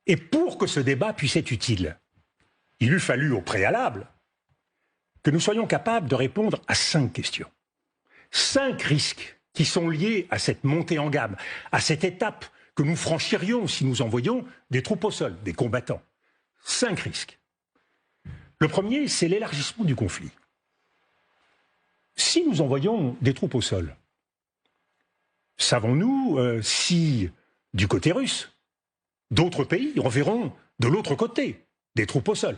Et pour que ce débat puisse être utile, il eût fallu au préalable que nous soyons capables de répondre à 5 questions. 5 risques qui sont liés à cette montée en gamme, à cette étape que nous franchirions si nous envoyions des troupes au sol, des combattants. 5 risques. Le premier, c'est l'élargissement du conflit. Si nous envoyons des troupes au sol, savons-nous si, du côté russe, d'autres pays enverront de l'autre côté des troupes au sol?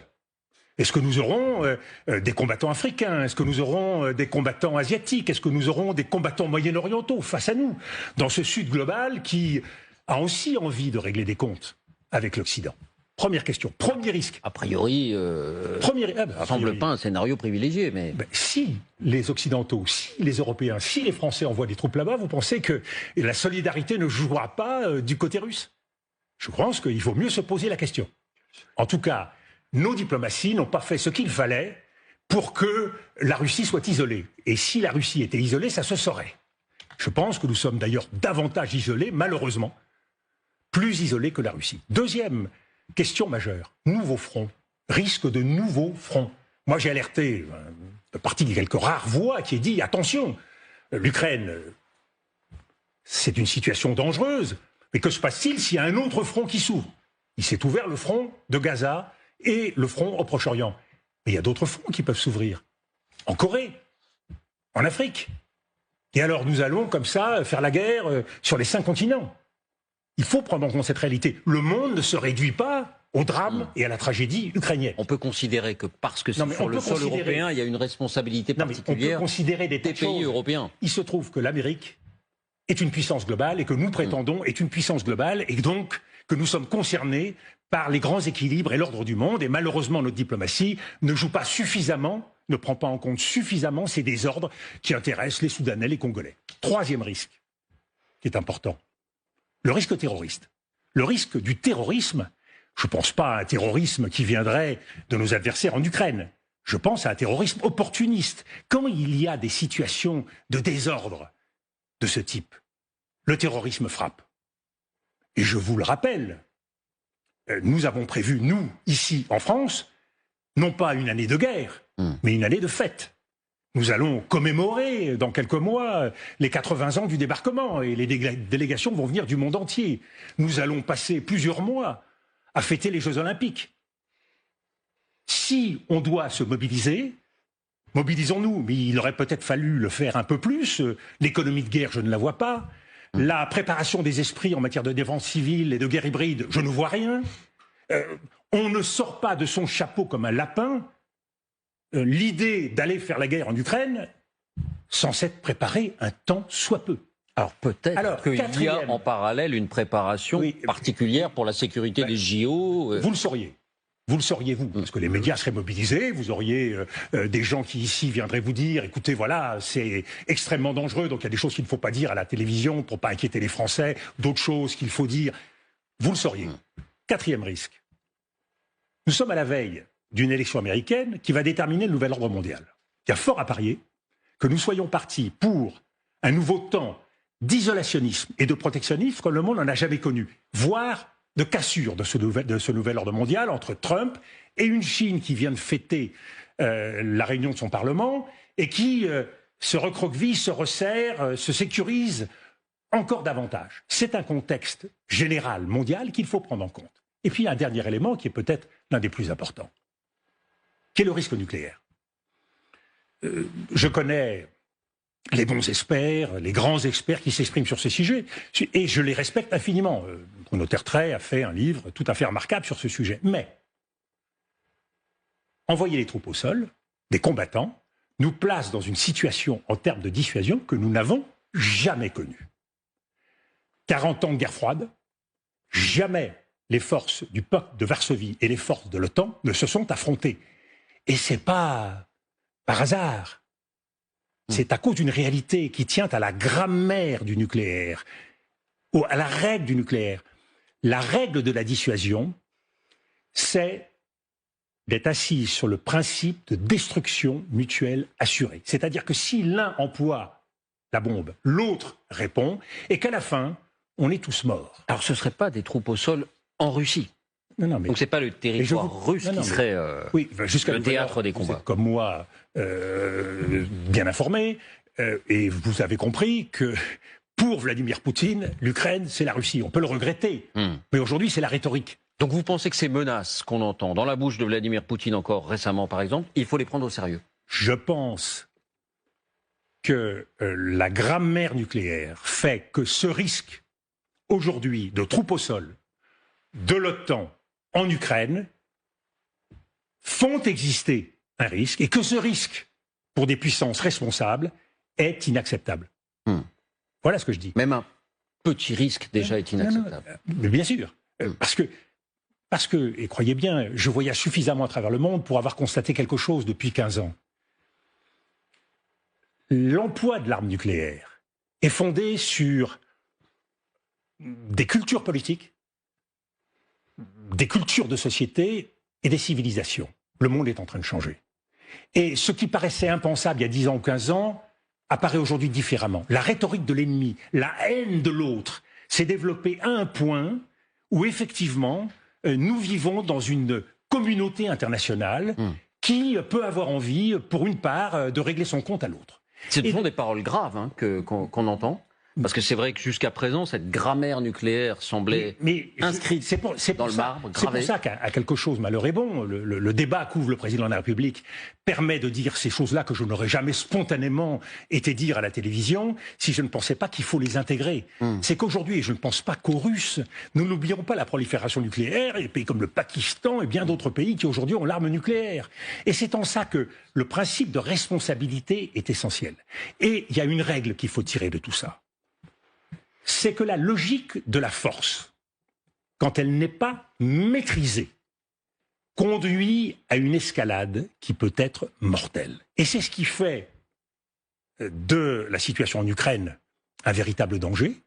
Est-ce que nous aurons des combattants africains? Est-ce que nous aurons des combattants asiatiques? Est-ce que nous aurons des combattants moyen-orientaux face à nous, dans ce Sud global qui a aussi envie de régler des comptes avec l'Occident? Première question, premier risque. A priori, ça semble pas un scénario privilégié. Mais si les Occidentaux, si les Européens, si les Français envoient des troupes là-bas, vous pensez que la solidarité ne jouera pas du côté russe? Je pense qu'il vaut mieux se poser la question. En tout cas, nos diplomaties n'ont pas fait ce qu'il fallait pour que la Russie soit isolée. Et si la Russie était isolée, ça se saurait. Je pense que nous sommes d'ailleurs davantage isolés, malheureusement, plus isolés que la Russie. Deuxième question majeure, nouveaux fronts, risque de nouveaux fronts. Moi j'ai alerté, de partie de quelques rares voix qui dit attention, l'Ukraine, c'est une situation dangereuse, mais que se passe-t-il s'il y a un autre front qui s'ouvre? Il s'est ouvert le front de Gaza et le front au Proche-Orient. Mais il y a d'autres fronts qui peuvent s'ouvrir. En Corée, en Afrique. Et alors nous allons comme ça faire la guerre sur les 5 continents. Il faut prendre en compte cette réalité. Le monde ne se réduit pas au drame et à la tragédie ukrainienne. On peut considérer que parce que c'est sur le sol européen, il y a une responsabilité particulière on peut considérer des pays européens. Il se trouve que l'Amérique est une puissance globale et que nous prétendons est une puissance globale et donc que nous sommes concernés par les grands équilibres et l'ordre du monde. Et malheureusement, notre diplomatie ne joue pas suffisamment, ne prend pas en compte suffisamment ces désordres qui intéressent les Soudanais, les Congolais. Troisième risque, qui est important, le risque terroriste. Le risque du terrorisme, je ne pense pas à un terrorisme qui viendrait de nos adversaires en Ukraine. Je pense à un terrorisme opportuniste. Quand il y a des situations de désordre de ce type, le terrorisme frappe. Et je vous le rappelle, nous avons prévu, nous, ici en France, non pas une année de guerre, mais une année de fête. Nous allons commémorer dans quelques mois les 80 ans du débarquement et les délégations vont venir du monde entier. Nous allons passer plusieurs mois à fêter les Jeux Olympiques. Si on doit se mobiliser, mobilisons-nous, mais il aurait peut-être fallu le faire un peu plus. L'économie de guerre, je ne la vois pas. La préparation des esprits en matière de défense civile et de guerre hybride, je ne vois rien. On ne sort pas de son chapeau comme un lapin l'idée d'aller faire la guerre en Ukraine sans s'être préparé un temps soit peu. Alors peut-être qu'il y a en parallèle une préparation particulière pour la sécurité des JO. Vous le sauriez. Vous le sauriez, vous, parce que les médias seraient mobilisés, vous auriez des gens qui ici viendraient vous dire, écoutez, voilà, c'est extrêmement dangereux, donc il y a des choses qu'il ne faut pas dire à la télévision pour pas inquiéter les Français, d'autres choses qu'il faut dire. Vous le sauriez. Quatrième risque. Nous sommes à la veille d'une élection américaine qui va déterminer le nouvel ordre mondial. Il y a fort à parier que nous soyons partis pour un nouveau temps d'isolationnisme et de protectionnisme comme le monde n'en a jamais connu, voire de cassure de ce nouvel ordre mondial entre Trump et une Chine qui vient de fêter la réunion de son Parlement et qui se recroqueville, se resserre, se sécurise encore davantage. C'est un contexte général, mondial, qu'il faut prendre en compte. Et puis un dernier élément qui est peut-être l'un des plus importants, qui est le risque nucléaire. Je connais les bons experts, les grands experts qui s'expriment sur ces sujets, et je les respecte infiniment. Bruno Tertrais a fait un livre tout à fait remarquable sur ce sujet. Mais envoyer les troupes au sol, des combattants, nous place dans une situation en termes de dissuasion que nous n'avons jamais connue. 40 ans de guerre froide, jamais les forces du pacte de Varsovie et les forces de l'OTAN ne se sont affrontées. Et c'est pas par hasard. C'est à cause d'une réalité qui tient à la grammaire du nucléaire, à la règle du nucléaire. La règle de la dissuasion, c'est d'être assise sur le principe de destruction mutuelle assurée. C'est-à-dire que si l'un emploie la bombe, l'autre répond, et qu'à la fin, on est tous morts. Alors ce ne serait pas des troupes au sol en Russie? Donc c'est pas le territoire russe qui serait le théâtre des combats. Vous êtes comme moi, bien informé, et vous avez compris que pour Vladimir Poutine, l'Ukraine, c'est la Russie. On peut le regretter, mais aujourd'hui, c'est la rhétorique. Donc vous pensez que ces menaces qu'on entend dans la bouche de Vladimir Poutine encore récemment, par exemple, il faut les prendre au sérieux? Je pense que la grammaire nucléaire fait que ce risque, aujourd'hui, de troupes au sol, de l'OTAN en Ukraine, font exister un risque, et que ce risque, pour des puissances responsables, est inacceptable. Voilà ce que je dis. Même un petit risque déjà est inacceptable. Mais bien sûr. Parce que, et croyez bien, je voyage suffisamment à travers le monde pour avoir constaté quelque chose depuis 15 ans. L'emploi de l'arme nucléaire est fondé sur des cultures politiques, des cultures de société et des civilisations. Le monde est en train de changer. Et ce qui paraissait impensable il y a 10 ans ou 15 ans apparaît aujourd'hui différemment. La rhétorique de l'ennemi, la haine de l'autre s'est développée à un point où effectivement nous vivons dans une communauté internationale qui peut avoir envie, pour une part, de régler son compte à l'autre. Ce sont des paroles graves qu'on entend. Parce que c'est vrai que jusqu'à présent, cette grammaire nucléaire semblait inscrite dans le marbre, gravée. C'est pour ça qu'à quelque chose, malheur est bon, le débat qu'ouvre le président de la République permet de dire ces choses-là que je n'aurais jamais spontanément été dire à la télévision si je ne pensais pas qu'il faut les intégrer. C'est qu'aujourd'hui, et je ne pense pas qu'aux Russes, nous n'oublions pas la prolifération nucléaire, et des pays comme le Pakistan et bien d'autres pays qui aujourd'hui ont l'arme nucléaire. Et c'est en ça que le principe de responsabilité est essentiel. Et il y a une règle qu'il faut tirer de tout ça. C'est que la logique de la force, quand elle n'est pas maîtrisée, conduit à une escalade qui peut être mortelle. Et c'est ce qui fait de la situation en Ukraine un véritable danger.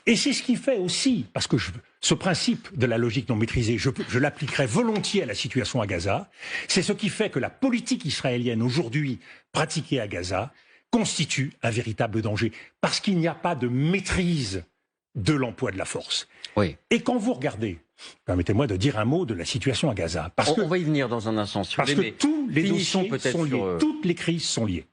Et c'est ce qui fait aussi, parce que ce principe de la logique non maîtrisée, je l'appliquerai volontiers à la situation à Gaza, c'est ce qui fait que la politique israélienne aujourd'hui pratiquée à Gaza constitue un véritable danger, parce qu'il n'y a pas de maîtrise de l'emploi de la force. Oui. Et quand vous regardez, permettez-moi de dire un mot de la situation à Gaza, on va y venir dans un instant. Parce que tous les dossiers sont liés, toutes les crises sont liées.